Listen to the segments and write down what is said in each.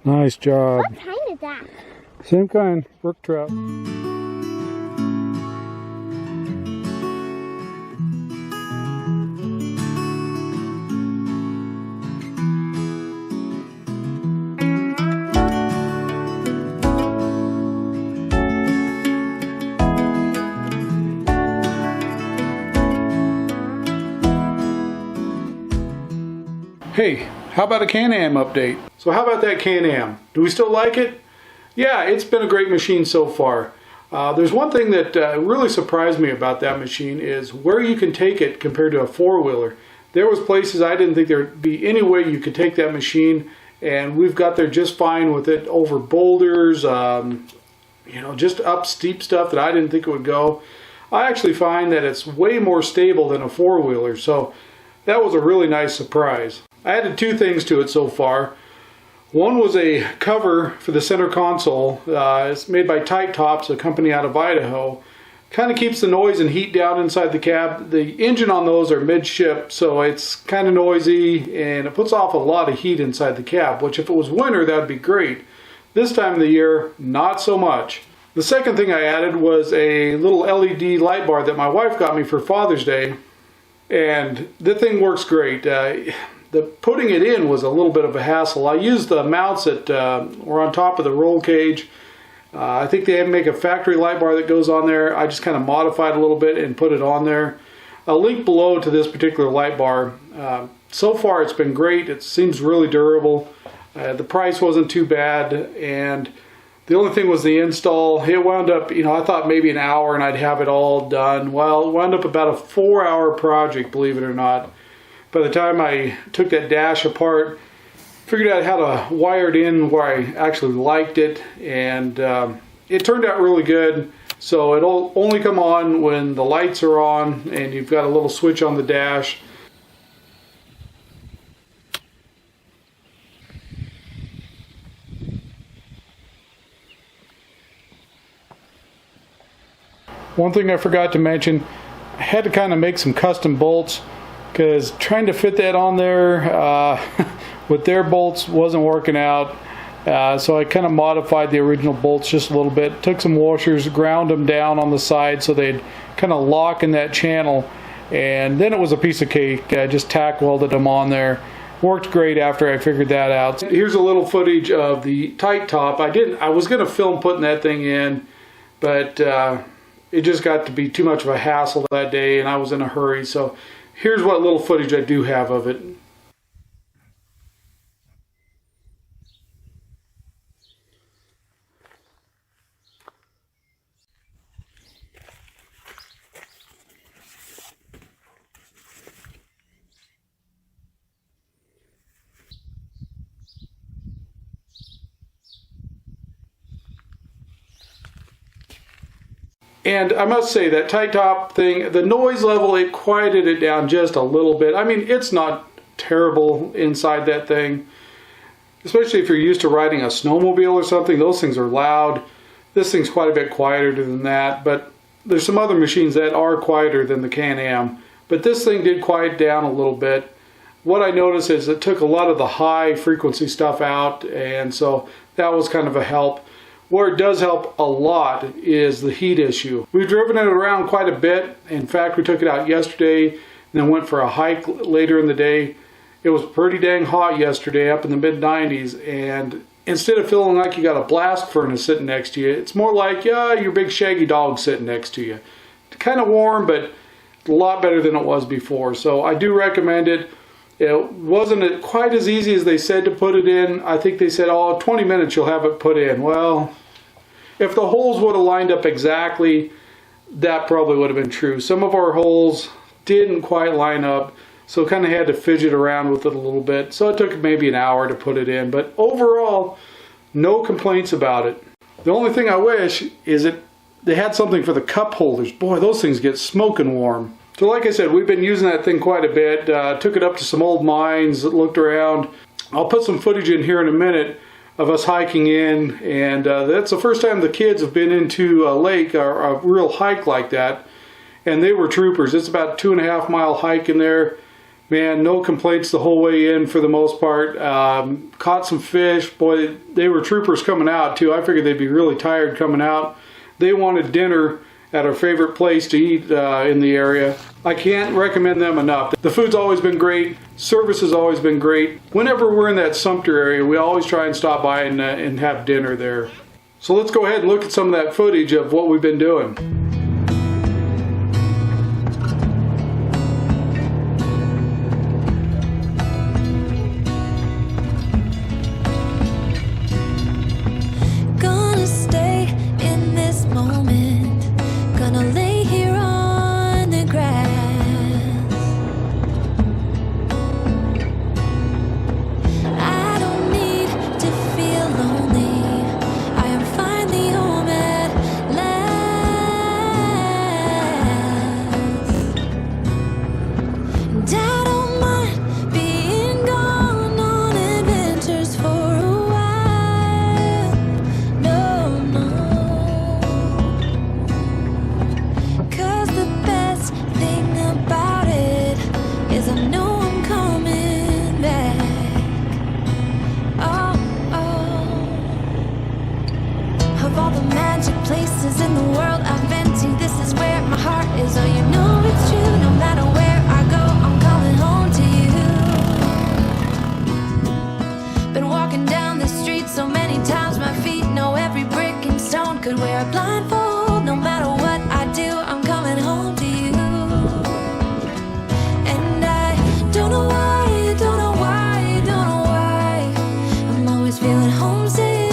Nice job. What kind is that? Same kind, brook trout. Hey, how about a Can-Am update? So how about that Can-Am? Do we still like it? Yeah, it's been a great machine so far. There's one thing that really surprised me about that machine is where you can take it compared to a four-wheeler. There was places I didn't think there'd be any way you could take that machine, and we've got there just fine with it over boulders, you know, just up steep stuff that I didn't think it would go. I actually find that it's way more stable than a four-wheeler, so that was a really nice surprise. I added two things to it so far. One was a cover for the center console. It's made by Tite Tops, a company out of Idaho. Kind of keeps the noise and heat down inside the cab. The engine on those are midship, so it's kind of noisy and it puts off a lot of heat inside the cab, which if it was winter, that would be great. This time of the year, not so much. The second thing I added was a little LED light bar that my wife got me for Father's Day, and the thing works great. The putting it in was a little bit of a hassle. I used the mounts that were on top of the roll cage. I think they make a factory light bar that goes on there. I just kind of modified a little bit and put it on there. I'll link below to this particular light bar. So far it's been great. It seems really durable. The price wasn't too bad, and the only thing was the install. It wound up, you know, I thought maybe an hour and I'd have it all done. Well, it wound up about a 4-hour project, believe it or not. By the time I took that dash apart, figured out how to wire it in where I actually liked it, and it turned out really good. So it'll only come on when the lights are on and you've got a little switch on the dash. One thing I forgot to mention, I had to kind of make some custom bolts, because trying to fit that on there with their bolts wasn't working out. So I kind of modified the original bolts just a little bit. Took some washers, ground them down on the side so they'd kind of lock in that channel. And then it was a piece of cake. I just tack welded them on there. Worked great after I figured that out. Here's a little footage of the Tite Top. I was going to film putting that thing in, but it just got to be too much of a hassle that day and I was in a hurry. So here's what little footage I do have of it. And I must say that Tite Top thing, the noise level, it quieted it down just a little bit. I mean, it's not terrible inside that thing, especially if you're used to riding a snowmobile or something. Those things are loud. This thing's quite a bit quieter than that, but there's some other machines that are quieter than the Can-Am. But this thing did quiet down a little bit. What I noticed is it took a lot of the high frequency stuff out, and so that was kind of a help. Where it does help a lot is the heat issue. We've driven it around quite a bit. In fact, we took it out yesterday and then went for a hike later in the day. It was pretty dang hot yesterday, up in the mid-90s, and instead of feeling like you got a blast furnace sitting next to you, it's more like, yeah, your big shaggy dog sitting next to you. Kind of warm, but a lot better than it was before. So I do recommend it. It wasn't quite as easy as they said to put it in. I think they said, oh, 20 minutes you'll have it put in. Well, if the holes would have lined up exactly, that probably would have been true. Some of our holes didn't quite line up, so kind of had to fidget around with it a little bit. So it took maybe an hour to put it in. But overall, no complaints about it. The only thing I wish is that they had something for the cup holders. Boy, those things get smoking warm. So like I said, we've been using that thing quite a bit. Took it up to some old mines, looked around. I'll put some footage in here in a minute of us hiking in, and that's the first time the kids have been into a lake or a real hike like that, and they were troopers. It's about a 2.5 mile hike in there. Man, no complaints the whole way in for the most part. Caught some fish. Boy, they were troopers coming out too. I figured they'd be really tired coming out. They wanted dinner at our favorite place to eat in the area. I can't recommend them enough. The food's always been great. Service has always been great. Whenever we're in that Sumter area, we always try and stop by and have dinner there. So let's go ahead and look at some of that footage of what we've been doing. Places in the world I've been to, this is where my heart is. Oh, you know it's true. No matter where I go, I'm coming home to you. Been walking down the street so many times, my feet know every brick and stone. Could wear a blindfold. No matter what I do, I'm coming home to you. And I don't know why, don't know why, don't know why, I'm always feeling homesick.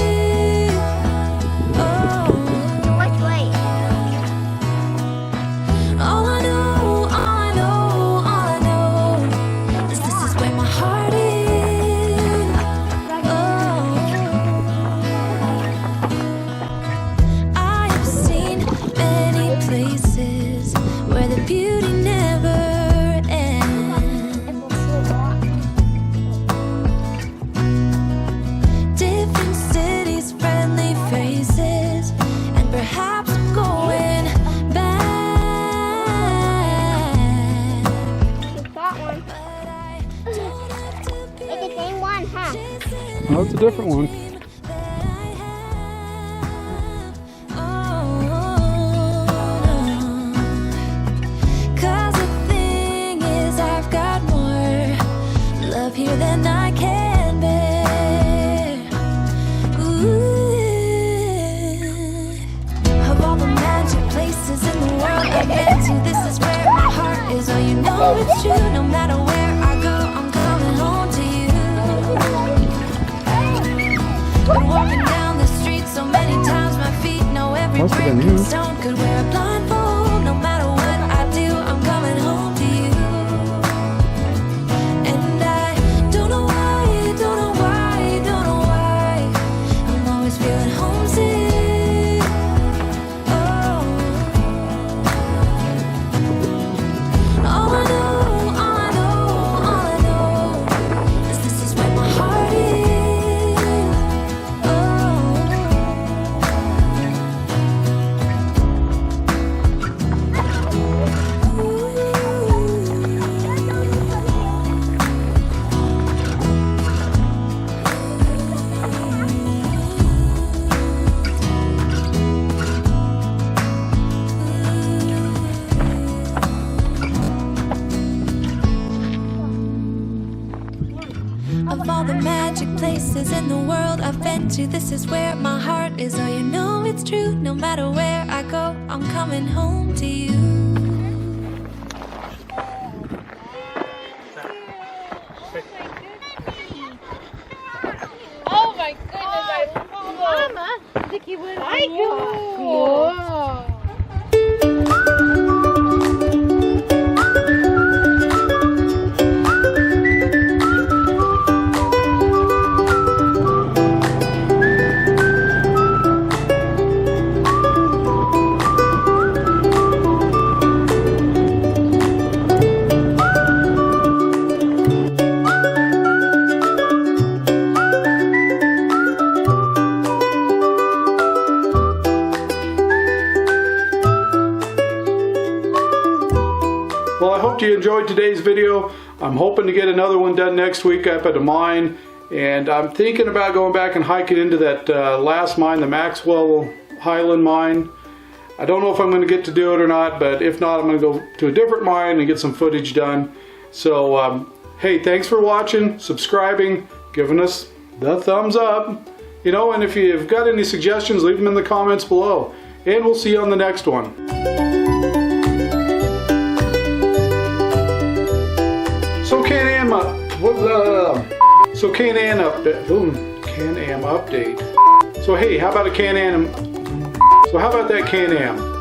Oh, it's a different one. Cause the thing is, I've got more love here than I can bear. Ooh. Of all the magic places in the world I've been to, this is where my heart is. Oh, you know it's true. No matter where I go, I'm coming home to you. Been walking down the street so many times, my feet know every brick and stone. Could wear a blindfold. No matter what I do, I'm coming home to you. And I don't know why, don't know why, don't know why, I'm always feeling homesick. Oh, all I know, all I know, all I know is this is where my heart is. Of all the magic places in the world I've been to, this is where my heart is. Oh, you know it's true. No matter where I go, I'm coming home to you. Oh my goodness, I love it. Mama, I think he went. Whoa. Well, I hope you enjoyed today's video. I'm hoping to get another one done next week up at a mine. And I'm thinking about going back and hiking into that last mine, the Maxwell Highland mine. I don't know if I'm going to get to do it or not, but if not, I'm going to go to a different mine and get some footage done. So, hey, thanks for watching, subscribing, giving us the thumbs up. You know, and if you've got any suggestions, leave them in the comments below. And we'll see you on the next one. So Can-Am update. So hey, how about a Can-Am? So how about that Can-Am?